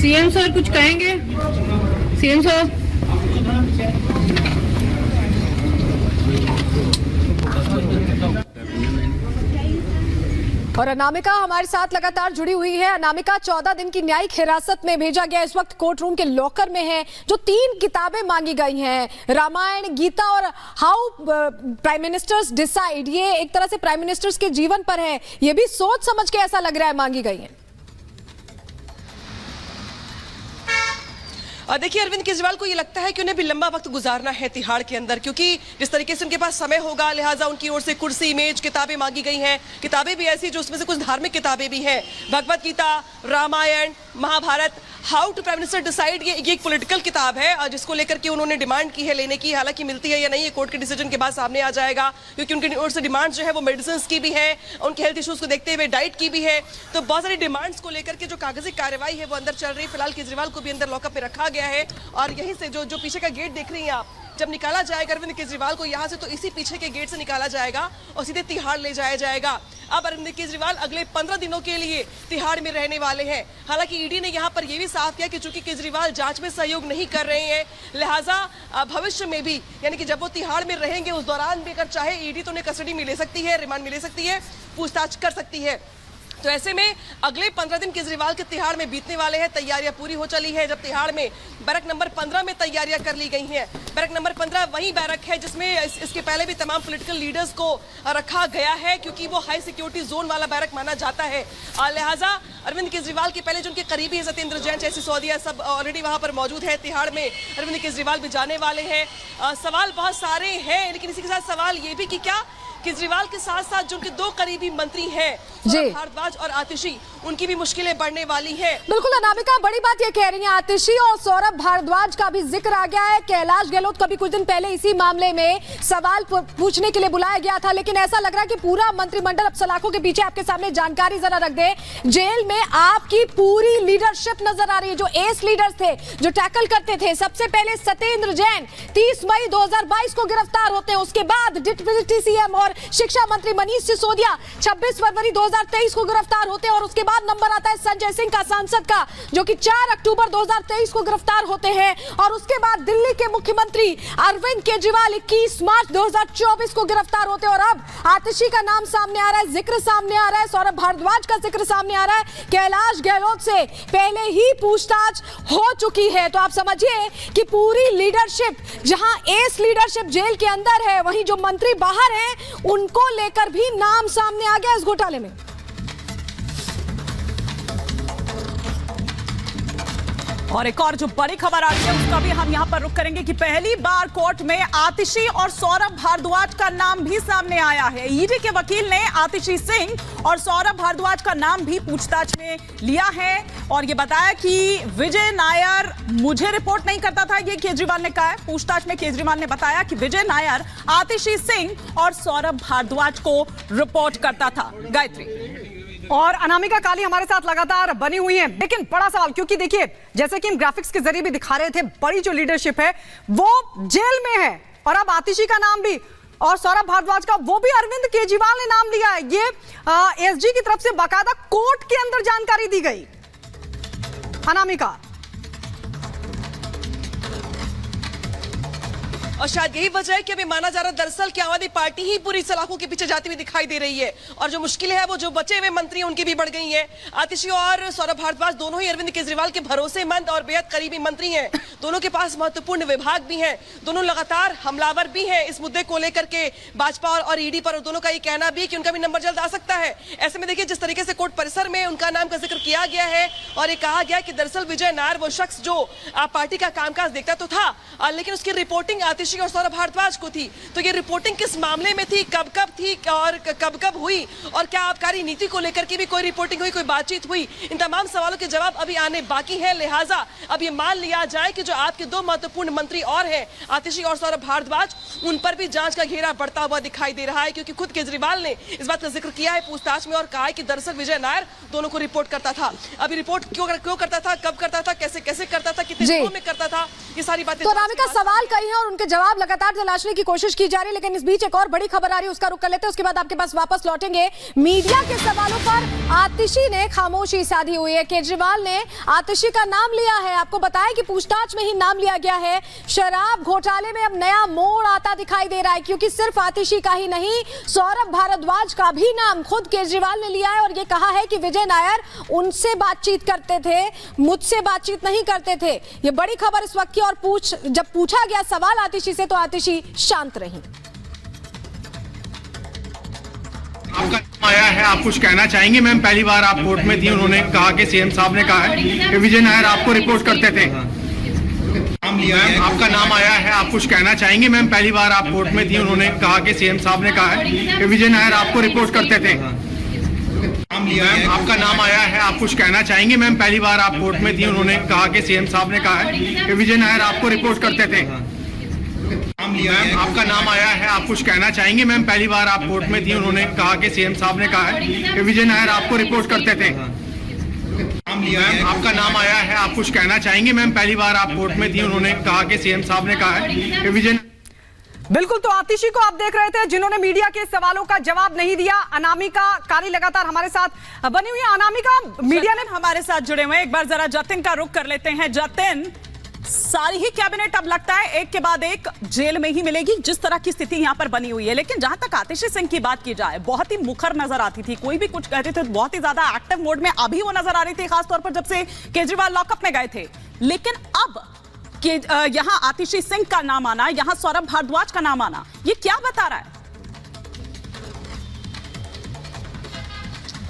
CM sir कुछ कहेंगे? CM sir और अनामिका हमारे साथ लगातार जुड़ी हुई है। अनामिका, 14 दिन की न्यायिक हिरासत में भेजा गया, इस वक्त कोर्ट रूम के लॉकर में है। जो 3 किताबें मांगी गई हैं, रामायण, गीता और हाउ प्राइम मिनिस्टर्स डिसाइड, ये एक तरह से प्राइम मिनिस्टर्स के जीवन पर है। ये भी सोच समझ के ऐसा लग रहा है मांगी गई है। देखिए, अरविंद केजरीवाल को ये लगता है कि उन्हें भी लंबा वक्त गुजारना है तिहाड़ के अंदर, क्योंकि जिस तरीके से उनके पास समय होगा, लिहाजा उनकी ओर से कुर्सी, मेज, किताबें मांगी गई हैं। किताबें भी ऐसी जो उसमें से कुछ धार्मिक किताबें भी हैं, Bhagavad Gita, Ramayana, Mahabharata, how to prime minister decide, ये एक पॉलिटिकल किताब है जिसको लेकर के उन्होंने डिमांड की है लेने की। हालांकि मिलती है या नहीं, ये कोर्ट के डिसीजन के बाद सामने आ जाएगा, क्योंकि उनकी ओर से डिमांड जो है वो मेडिसिन की भी है, उनके हेल्थ इश्यूज को देखते हुए डाइट की भी है। तो बहुत सारी डिमांड्स को लेकर के जो कागजी कार्रवाई है वो अंदर चल रही है। फिलहाल केजरीवाल को भी अंदर लॉकअप में रखा गया है और यहीं से जो पीछे का गेट देख रही हैं आप, जब निकाला जाएगा अरविंद केजरीवाल को यहाँ से, तो इसी पीछे के गेट से निकाला जाएगा और सीधे तिहाड़ ले जाया जाएगा। अब अरविंद केजरीवाल अगले 15 दिनों के लिए तिहाड़ में रहने वाले हैं। हालांकि ईडी ने यहाँ पर यह भी साफ किया कि चूंकि केजरीवाल जांच में सहयोग नहीं कर रहे हैं, लिहाजा भविष्य में भी, यानी कि जब वो तिहाड़ में रहेंगे उस दौरान भी अगर चाहे ईडी तो उन्हें कस्टडी में ले सकती है, रिमांड में ले सकती है, पूछताछ कर सकती है। तो ऐसे में अगले 15 दिन केजरीवाल के तिहाड़ में बीतने वाले हैं। तैयारियां पूरी हो चली है। जब तिहाड़ में बैरक नंबर 15 में तैयारियां कर ली गई हैं। बैरक नंबर 15 वही बैरक है जिसमें इसके पहले भी तमाम पॉलिटिकल लीडर्स को रखा गया है, क्योंकि वो हाई सिक्योरिटी जोन वाला बैरक माना जाता है। लिहाजा अरविंद केजरीवाल के पहले जो उनके करीबी है, सत्येंद्र जैन जैसी सिसोदिया, सब ऑलरेडी वहां पर मौजूद है। तिहाड़ में अरविंद केजरीवाल भी जाने वाले हैं। सवाल बहुत सारे हैं, लेकिन इसी के साथ सवाल ये भी कि क्या केजरीवाल के साथ साथ जो उनके 2 करीबी मंत्री हैं, सौरभ भारद्वाज और आतिशी, उनकी भी मुश्किलें बढ़ने वाली हैं। बिल्कुल अनामिका, बड़ी बात ये कह रही हैं, आतिशी और सौरभ भारद्वाज का भी जिक्र आ गया है। कैलाश गहलोत को भी कुछ दिन पहले इसी मामले में सवाल पूछने के लिए बुलाया गया था, लेकिन ऐसा लग रहा है कि पूरा मंत्रिमंडल अब सलाखों के पीछे। आपके सामने जानकारी जरा रख दे, जेल में आपकी पूरी लीडरशिप नजर आ रही है। जो एस लीडर्स थे, जो टैकल करते थे, सबसे पहले सत्येंद्र जैन 30 मई 2022 को गिरफ्तार होते हैं। उसके बाद डिप्टी सीएम और शिक्षा मंत्री मनीष सिसोदिया 26 फरवरी 2023 को गिरफ्तार होते हैं। और उसके बाद नंबर आता है संजय सिंह का, सांसद का, जो कि 4 अक्टूबर 2023 को गिरफ्तार होते हैं। और उसके बाद दिल्ली के मुख्यमंत्री अरविंद केजरीवाल 21 मार्च 2024 को गिरफ्तार होते हैं। और अब आतिशी का नाम सामने आ रहा है, जिक्र सामने आ रहा है, सौरभ भारद्वाज का जिक्र सामने आ रहा है। कैलाश गहलोत से पहले ही पूछताछ हो चुकी है। तो आप समझिए कि पूरी लीडरशिप, जहां एस लीडरशिप जेल के अंदर है, वहीं जो मंत्री बाहर हैं, उनको लेकर भी नाम सामने आ गया इस घोटाले में। और एक और जो बड़ी खबर आ रही है उसका भी हम यहां पर रुख करेंगे कि पहली बार कोर्ट में आतिशी और सौरभ भारद्वाज का नाम भी सामने आया है। ईडी के वकील ने आतिशी सिंह और सौरभ भारद्वाज का नाम भी पूछताछ में लिया है और ये बताया कि विजय नायर मुझे रिपोर्ट नहीं करता था, ये केजरीवाल ने कहा है। पूछताछ में केजरीवाल ने बताया कि विजय नायर आतिशी सिंह और सौरभ भारद्वाज को रिपोर्ट करता था। गायत्री और अनामिका काली हमारे साथ लगातार बनी हुई हैं, लेकिन बड़ा सवाल, क्योंकि देखिए जैसे कि हम ग्राफिक्स के जरिए भी दिखा रहे थे, बड़ी जो लीडरशिप है वो जेल में है। और अब आतिशी का नाम भी और सौरभ भारद्वाज का, वो भी अरविंद केजरीवाल ने नाम लिया है। ये एसजी की तरफ से बाकायदा कोर्ट के अंदर जानकारी दी गई। अनामिका, और शायद यही वजह है कि अभी माना जा रहा है दरअसल कि आम आदमी पार्टी ही पूरी सलाखों के पीछे जाती हुई दिखाई दे रही है। और जो मुश्किलें हैं वो जो बचे हुए मंत्री उनकी भी बढ़ गई हैं। आतिशी और सौरभ भारद्वाज दोनों ही अरविंद केजरीवाल के भरोसेमंद और बेहद करीबी मंत्री हैं। दोनों के पास महत्वपूर्ण विभाग भी हैं, दोनों लगातार हमलावर भी हैं इस मुद्दे को लेकर के भाजपा और ईडी पर। और दोनों का ये कहना भी कि उनका भी नंबर जल्द आ सकता है। ऐसे में देखिए जिस तरीके से कोर्ट परिसर में उनका नाम का जिक्र किया गया है और ये कहा गया कि दरअसल विजय नायर वो शख्स जो पार्टी का कामकाज देखता तो था, लेकिन उसकी रिपोर्टिंग आतिशी और सौरभ भारद्वाज को थी। तो ये रिपोर्टिंग किस मामले में थी, कब कब थी और कब कब हुई, और क्या आबकारी नीति को लेकर के भी कोई रिपोर्टिंग हुई, कोई बातचीत हुई, इन तमाम सवालों के जवाब अभी आने बाकी है। लिहाजा अब ये मान लिया जाए कि जो आपके 2 महत्वपूर्ण मंत्री और हैं, आतिशी और सौरभ भारद्वाज, उन पर भी जांच का घेरा बढ़ता हुआ दिखाई दे रहा है। क्योंकि खुद केजरीवाल ने इस बात का जिक्र किया है पूछताछ में और कहा है कि दरअसल विजय नायर दोनों को रिपोर्ट करता था। अभी रिपोर्ट क्यों करता था, कब करता था, कैसे करता था, कितने दिनों में करता था, ये सारी बातें। तो अनामिका, सवाल कई हैं और उनके जवाब लगातार तलाशने की कोशिश की जा रही है, लेकिन इस बीच एक और बड़ी खबर आ रही है, उसका रुख कर लेते हैं, उसके बाद आपके पास वापस लौटेंगे। मीडिया के सवालों पर आतिशी ने खामोशी साधी हुई है। केजरीवाल ने आतिशी का नाम लिया है, आपको बताया कि पूछताछ में ही नाम लिया गया है। शराब घोटाले में अब नया मोड़ आता दिखाई दे रहा है, क्योंकि सिर्फ आतिशी का ही नहीं, सौरभ भारद्वाज का भी नाम खुद केजरीवाल ने लिया है और ये कहा है कि विजय नायर उनसे बातचीत करते थे, मुझसे बातचीत नहीं करते थे। ये बड़ी खबर इस वक्त की। और जब पूछा गया सवाल आतिशी से तो आतिशी शांत रही। आपका नाम आया है, आप कुछ कहना चाहेंगे? मैम, पहली बार आप कोर्ट में थी, उन्होंने कहा कि सीएम साहब ने कहा है कि विजय नायर आपको रिपोर्ट करते थे। मैम, आपका नाम आया है, आप कुछ कहना चाहेंगे? मैम, पहली बार आप कोर्ट में थी, उन्होंने कहा कि सीएम साहब ने कहा है कि विजय नायर आपको रिपोर्ट करते थे। मैम, आपका नाम आया है, आप कुछ कहना चाहेंगे? मैम, पहली बार आप कोर्ट में थी, उन्होंने कहा कि सीएम साहब ने कहा है कि विजय नायर आपको रिपोर्ट करते थे। मैम, आपका नाम आया है, आप कुछ कहना चाहेंगे? मैम, पहली बार आप कोर्ट में थी, उन्होंने कहा कि सीएम साहब ने कहा है कि विजय नायर आपको रिपोर्ट करते थे। मैम, आपका नाम आया है, आप कुछ कहना चाहेंगे? मैम, पहली बार आप कोर्ट में थी, उन्होंने कहा कि सीएम साहब ने कहा है कि विजय। बिल्कुल, तो आतिशी को आप देख रहे थे जिन्होंने मीडिया के सवालों का जवाब नहीं दिया। अनामिका कारी लगातार हमारे साथ बनी हुई है। अनामिका, मीडिया ने हमारे साथ जुड़े हुए हैं। एक बार जरा जतिन का रुख कर लेते हैं। जतिन, सारी ही कैबिनेट अब लगता है एक के बाद एक जेल में ही मिलेगी, जिस तरह की स्थिति यहां पर बनी हुई है। लेकिन जहां तक आतिशी सिंह की बात की जाए, बहुत ही मुखर नजर आती थी, कोई भी कुछ कहते थे बहुत ही ज्यादा एक्टिव मोड में अभी वो नजर आ रही थी, खासतौर पर जब से केजरीवाल लॉकअप में गए थे। लेकिन अब कि यहां आतिशी सिंह का नाम आना, यहां सौरभ भारद्वाज का नाम आना, ये क्या बता रहा है?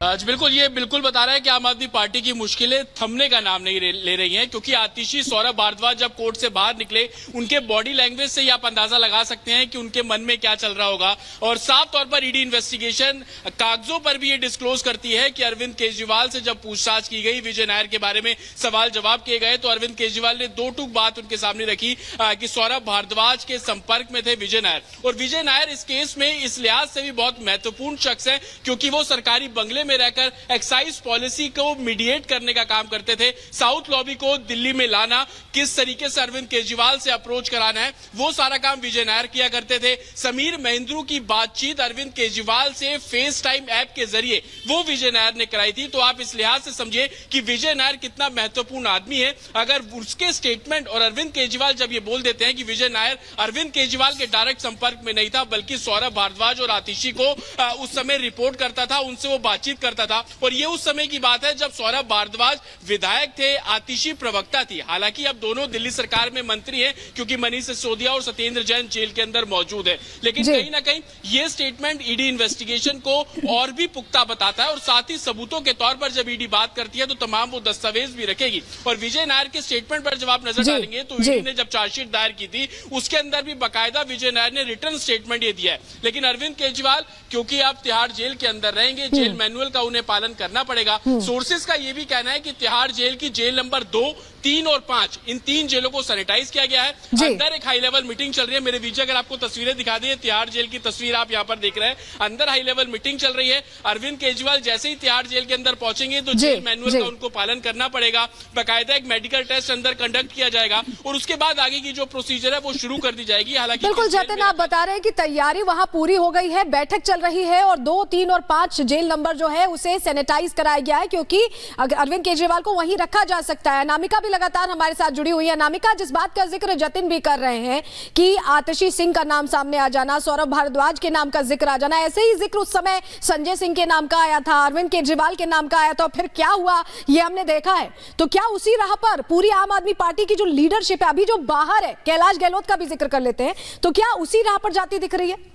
बिल्कुल, ये बिल्कुल बता रहा है कि आम आदमी पार्टी की मुश्किलें थमने का नाम नहीं ले रही हैं, क्योंकि आतिशी, सौरभ भारद्वाज जब कोर्ट से बाहर निकले, उनके बॉडी लैंग्वेज से ही आप अंदाजा लगा सकते हैं कि उनके मन में क्या चल रहा होगा। और साफ तौर पर ईडी इन्वेस्टिगेशन कागजों पर भी ये डिस्क्लोज करती है कि अरविंद केजरीवाल से जब पूछताछ की गई, विजय नायर के बारे में सवाल जवाब किए गए, तो अरविंद केजरीवाल ने दो टूक बात उनके सामने रखी कि सौरभ भारद्वाज के संपर्क में थे विजय नायर। और विजय नायर इस केस में इस लिहाज से भी बहुत महत्वपूर्ण शख्स है, क्योंकि वो सरकारी बंगले में रहकर एक्साइज पॉलिसी को मीडिएट करने का काम करते थे। साउथ लॉबी को दिल्ली में लाना, किस तरीके से अरविंद केजरीवाल से अप्रोच कराना है, वो सारा काम विजय नायर किया करते थे। समीर महेंद्रू की बातचीत अरविंद केजरीवाल से फेस टाइम ऐप के जरिए वो विजय नायर ने कराई थी। तो आप इस लिहाज से समझिए कि विजय नायर कितना महत्वपूर्ण आदमी है। अगर उसके स्टेटमेंट और अरविंद केजरीवाल जब ये बोल देते हैं कि विजय नायर अरविंद केजरीवाल के डायरेक्ट संपर्क में नहीं था, बल्कि सौरभ भारद्वाज और आतिशी को उस समय रिपोर्ट करता था, उनसे वो बातचीत करता था। और ये उस समय की बात है जब सौरभ भारद्वाज विधायक थे, आतिशी प्रवक्ता थी। हालांकि अब दोनों दिल्ली सरकार में मंत्री हैं, क्योंकि मनीष सिसोदिया और सत्येंद्र जैन जेल के अंदर मौजूद है। लेकिन कहीं ना कहीं ये स्टेटमेंट ईडी इन्वेस्टिगेशन को और भी पुख्ता बताता है। और साथ ही सबूतों के तौर पर जब ईडी बात करती है तो तमाम वो दस्तावेज भी रखेगी। और विजय नायर के स्टेटमेंट पर जब आप नजर डालेंगे तो ईडी ने जब चार्जशीट दायर की थी, उसके अंदर भी बाकायदा विजय नायर ने रिटर्न स्टेटमेंट ये दिया है। लेकिन अरविंद केजरीवाल, क्योंकि आप तिहाड़ जेल के अंदर रहेंगे, जेल मैनुअल का उन्हें पालन करना पड़ेगा। सोर्सेज का यह भी कहना है कि तिहाड़ जेल की जेल नंबर 2, 3 और 5, इन 3 जेलों को सैनिटाइज किया गया है। अंदर एक हाई लेवल मीटिंग चल रही है। मेरे विजय, अगर आपको तस्वीरें दिखा दी, तिहाड़ जेल की तस्वीर आप यहां पर देख रहे हैं। अंदर हाई लेवल मीटिंग चल रही है। अरविंद केजरीवाल जैसे ही तिहाड़ जेल के अंदर पहुंचेंगे तो जेल मैनुअल का उनको पालन करना पड़ेगा। बाकायदा एक मेडिकल टेस्ट अंदर कंडक्ट किया जाएगा और उसके बाद आगे की जो प्रोसीजर है वो शुरू कर दी जाएगी। हालांकि बिल्कुल जतिन, आप बता रहे हैं कि तैयारी वहां पूरी हो गई है, बैठक चल रही है और 2, 3 और 5 जेल नंबर जो है उसे सैनिटाइज कराया गया है, क्योंकि अरविंद केजरीवाल को वहीं रखा जा सकता है। अनामिका भी लगातार हमारे साथ जुड़ी हुई है। अनामिका, जिस बात का जिक्र जतिन भी कर रहे हैं कि आतिशी सिंह का नाम सामने आ जाना, सौरभ भारद्वाज के नाम का जिक्र आ जाना, ऐसे ही जिक्र उस समय संजय सिंह के नाम का आया था, अरविंद केजरीवाल के नाम का आया था, फिर क्या हुआ ये हमने देखा है। तो क्या उसी राह पर पूरी आम आदमी पार्टी की जो लीडरशिप है अभी जो बाहर है, कैलाश गहलोत का भी जिक्र कर लेते हैं, तो क्या उसी राह पर जाती दिख रही है?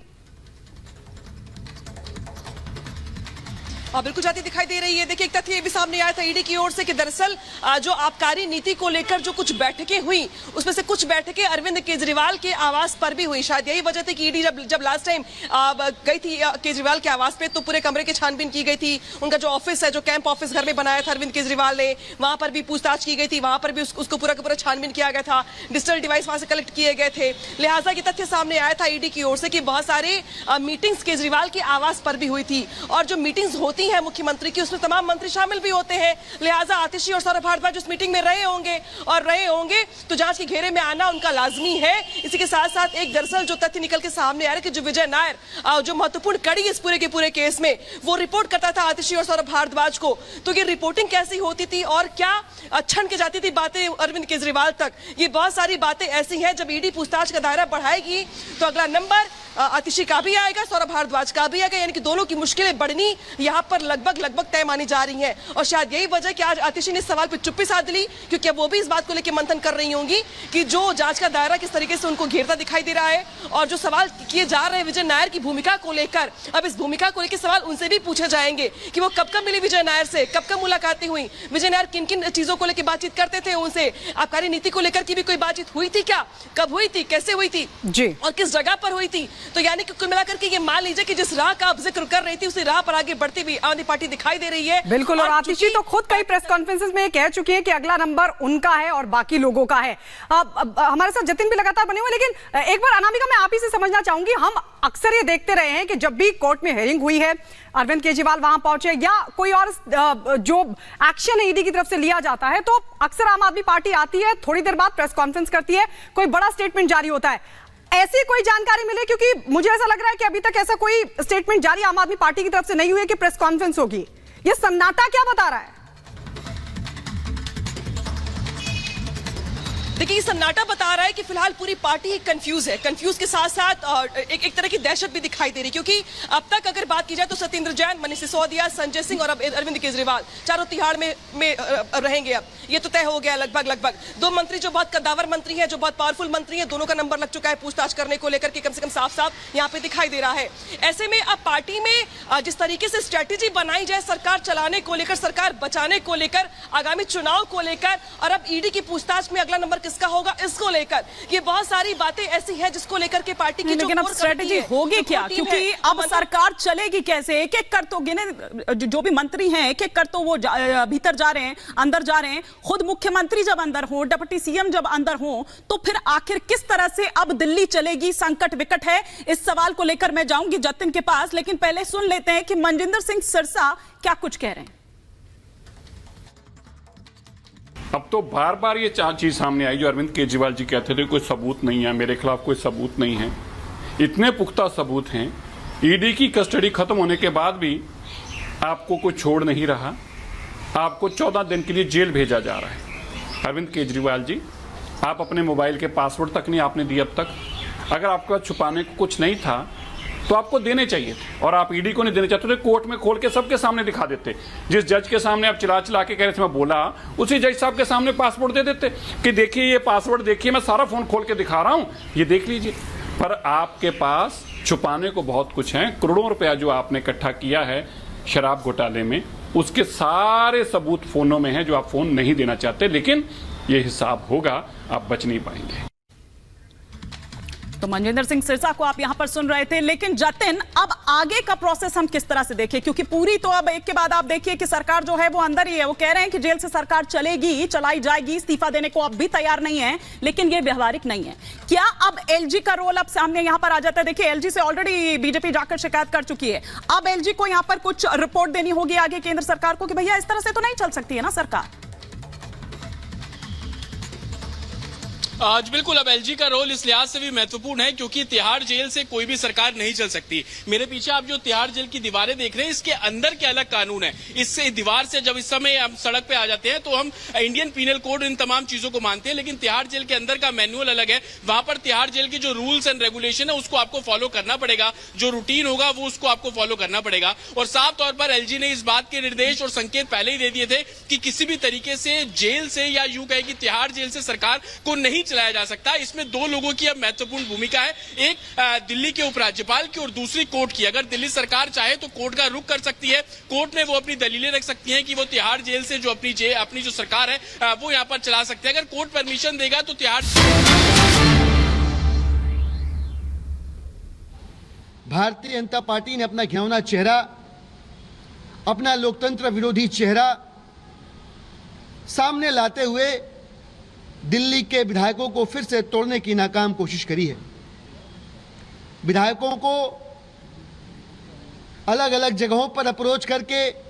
बिल्कुल जाती दिखाई दे रही है। देखिए, एक तथ्य ये भी सामने आया था ईडी की ओर से कि दरअसल जो आबकारी नीति को लेकर जो कुछ बैठकें हुई, उसमें से कुछ बैठकें अरविंद केजरीवाल के आवास पर भी हुई। शायद यही वजह थी कि ईडी जब लास्ट टाइम गई थी केजरीवाल के आवास पे, तो पूरे कमरे की छानबीन की गई थी। उनका जो ऑफिस है, जो कैंप ऑफिस घर में बनाया था अरविंद केजरीवाल ने, वहां पर भी पूछताछ की गई थी, वहां पर भी उसको पूरा का पूरा छानबीन किया गया था। डिजिटल डिवाइस वहां से कलेक्ट किए गए थे। लिहाजा ये तथ्य सामने आया था ईडी की ओर से कि बहुत सारे मीटिंग्स केजरीवाल के आवास पर भी हुई थी। और जो मीटिंग्स होती नहीं है मुख्यमंत्री की, उसमें तमाम मंत्री शामिल भी होते हैं, लिहाजा आतिशी और सौरभ भारद्वाज उस मीटिंग में रहे होंगे तो जांच के घेरे में आना उनका लाजमी है। इसी के साथ साथ एक दरअसल जो तथ्य निकल के सामने आ रहा है कि जो विजय नायर जो महत्वपूर्ण कड़ी इस पूरे के पूरे केस में वो रिपोर्ट करता था आतिशी और सौरभ भारद्वाज को, तो ये रिपोर्टिंग कैसी होती थी और क्या छन के जाती थी बातें अरविंद केजरीवाल तक, ये बहुत सारी बातें ऐसी हैं। जब ईडी पूछताछ का दायरा बढ़ाएगी तो अगला नंबर आतिशी का भी आएगा, सौरभ भारद्वाज का भी आएगा, यानी कि दोनों की मुश्किलें बढ़नी यहाँ पर लगभग तय मानी जा रही हैं। और शायद यही वजह कि आज आतिशी ने सवाल पर चुप्पी साध ली, क्योंकि अब वो भी इस बात को लेकर मंथन कर रही होंगी कि जो जांच का दायरा किस तरीके से उनको घेरता दिखाई दे रहा है और जो सवाल किए जा रहे हैं विजय नायर की भूमिका को लेकर, अब इस भूमिका को लेकर सवाल उनसे भी पूछे जाएंगे कि वो कब मिली विजय नायर से, कब मुलाकातें हुई, विजय नायर किन किन चीजों को लेकर बातचीत करते थे उनसे, आबकारी नीति को लेकर की भी कोई बातचीत हुई थी क्या, कब हुई थी, कैसे हुई थी जी, और किस जगह पर हुई थी। तो यानी कि कुल मिलाकर के ये मान लीजिए कि जिस राह का आप जिक्र कर रही थी उसी राह पर आगे बढ़ती हुई आम आदमी पार्टी दिखाई दे रही है। बिल्कुल, और आतिशी तो खुद कई प्रेस कॉन्फ्रेंसेस में कह चुकी है कि अगला नंबर उनका है और बाकी लोगों का है। अब हमारे साथ जतिन भी लगातार बने हुए, लेकिन एक बार अनामिका मैं आप ही से समझना चाहूंगी, हम अक्सर ये देखते रहे हैं कि जब भी कोर्ट में हियरिंग हुई है, अरविंद केजरीवाल वहां पहुंचे या कोई और जो एक्शन ईडी की तरफ से लिया जाता है, तो अक्सर आम आदमी पार्टी आती है, थोड़ी देर बाद प्रेस कॉन्फ्रेंस करती है, कोई बड़ा स्टेटमेंट जारी होता है। ऐसी कोई जानकारी मिले, क्योंकि मुझे ऐसा लग रहा है कि अभी तक ऐसा कोई स्टेटमेंट जारी आम आदमी पार्टी की तरफ से नहीं हुई है कि प्रेस कॉन्फ्रेंस होगी। ये सन्नाटा क्या बता रहा है? देखिए, सन्नाटा बता रहा है कि फिलहाल पूरी पार्टी कंफ्यूज है। कंफ्यूज के साथ साथ एक तरह की दहशत भी दिखाई दे रही, क्योंकि अब तक अगर बात की जाए तो सत्येंद्र जैन, मनीष सिसोदिया, संजय सिंह और अब अरविंद केजरीवाल चारों तिहाड़ में रहेंगे। अब ये तो तय हो गया लगभग। दो मंत्री जो बहुत कद्दावर मंत्री हैं, जो बहुत पावरफुल मंत्री हैं, दोनों का नंबर लग चुका है पूछताछ करने को लेकर के, कम से कम साफ यहाँ पे दिखाई दे रहा है। ऐसे में अब पार्टी में जिस तरीके से स्ट्रेटेजी बनाई जाए सरकार चलाने को लेकर, सरकार बचाने को लेकर, आगामी चुनाव को लेकर, और अब ईडी की पूछताछ में अगला नंबर किसका होगा इसको लेकर, ये बहुत सारी बातें ऐसी हैं जिसको लेकर के पार्टी की लेकिन अब स्ट्रेटेजी होगी क्या, क्योंकि अब सरकार चलेगी कैसे? एक एक कर तो गिने जो भी मंत्री हैं, एक एक कर तो वो भीतर जा रहे हैं, अंदर जा रहे हैं। खुद मुख्यमंत्री जब अंदर हो, डिप्टी सीएम जब अंदर हो, तो फिर आखिर किस तरह से अब दिल्ली चलेगी? संकट विकट है। इस सवाल को लेकर मैं जाऊंगी जतिन के पास, लेकिन पहले सुन लेते हैं कि मनजिंदर सिंह सिरसा क्या कुछ कह रहे हैं। अब तो बार बार ये चीज सामने आई जो अरविंद केजरीवाल जी कहते थे कोई सबूत नहीं है, मेरे खिलाफ कोई सबूत नहीं है। इतने पुख्ता सबूत हैं, ईडी की कस्टडी खत्म होने के बाद भी आपको कोई छोड़ नहीं रहा, आपको 14 दिन के लिए जेल भेजा जा रहा है। अरविंद केजरीवाल जी, आप अपने मोबाइल के पासवर्ड तक नहीं आपने दिए अब तक। अगर आपका छुपाने को कुछ नहीं था तो आपको देने चाहिए थे, और आप ईडी को नहीं देने चाहते थे, कोर्ट में खोल के सबके सामने दिखा देते। जिस जज के सामने आप चिल्ला के कह रहे थे मैं बोला, उसी जज साहब के सामने पासपोर्ट दे देते कि देखिए ये पासवर्ड देखिए, मैं सारा फोन खोल के दिखा रहा हूं, ये देख लीजिए। पर आपके पास छुपाने को बहुत कुछ है। करोड़ों रुपया जो आपने इकट्ठा किया है शराब घोटाले में, उसके सारे सबूत फोनों में है जो आप फोन नहीं देना चाहते, लेकिन ये हिसाब होगा, आप बच नहीं पाएंगे। तो मनजिंदर सिंह सिरसा को आप यहां पर सुन रहे थे, लेकिन जतिन अब आगे का प्रोसेस हम किस तरह से देखें? क्योंकि पूरी तो अब एक के बाद आप देखिए कि सरकार जो है वो अंदर ही है। वो कह रहे हैं कि जेल से सरकार चलेगी, चलाई जाएगी, इस्तीफा देने को अब भी तैयार नहीं है, लेकिन ये व्यवहारिक नहीं है। क्या अब एलजी का रोल अब सामने यहां पर आ जाता है? देखिए, एलजी से ऑलरेडी बीजेपी जाकर शिकायत कर चुकी है। अब एलजी को यहां पर कुछ रिपोर्ट देनी होगी आगे केंद्र सरकार को कि भैया इस तरह से तो नहीं चल सकती है ना सरकार। आज बिल्कुल, अब एलजी का रोल इस लिहाज से भी महत्वपूर्ण है क्योंकि तिहाड़ जेल से कोई भी सरकार नहीं चल सकती। मेरे पीछे आप जो तिहाड़ जेल की दीवारें देख रहे हैं, इसके अंदर के अलग कानून है। इससे दीवार से जब इस समय हम सड़क पे आ जाते हैं तो हम इंडियन पीनल कोड इन तमाम चीजों को मानते हैं, लेकिन तिहाड़ जेल के अंदर का मैनुअल अलग है। वहां पर तिहाड़ जेल की जो रूल्स एंड रेगुलेशन है उसको आपको फॉलो करना पड़ेगा, जो रूटीन होगा वो उसको आपको फॉलो करना पड़ेगा। और साफ तौर पर एलजी ने इस बात के निर्देश और संकेत पहले ही दे दिए थे कि किसी भी तरीके से जेल से, या यूं कहे कि तिहाड़ जेल से सरकार को नहीं चलाया जा सकता। इसमें दो लोगों की अब महत्वपूर्ण भूमिका है, एक दिल्ली के उपराज्यपाल की और दूसरी कोर्ट की। अगर दिल्ली सरकार चाहे तो कोर्ट का रुख कर सकती है, कोर्ट में वो अपनी दलीलें रख सकती हैं कि वो तिहाड़ जेल से जो अपनी जो सरकार है वो यहां पर चला सकते हैं। अगर कोर्ट परमिशन देगा तो तिहाड़। भारतीय जनता पार्टी ने अपना घिनौना चेहरा, अपना लोकतंत्र विरोधी चेहरा सामने लाते हुए दिल्ली के विधायकों को फिर से तोड़ने की नाकाम कोशिश करी है। विधायकों को अलग अलग जगहों पर अप्रोच करके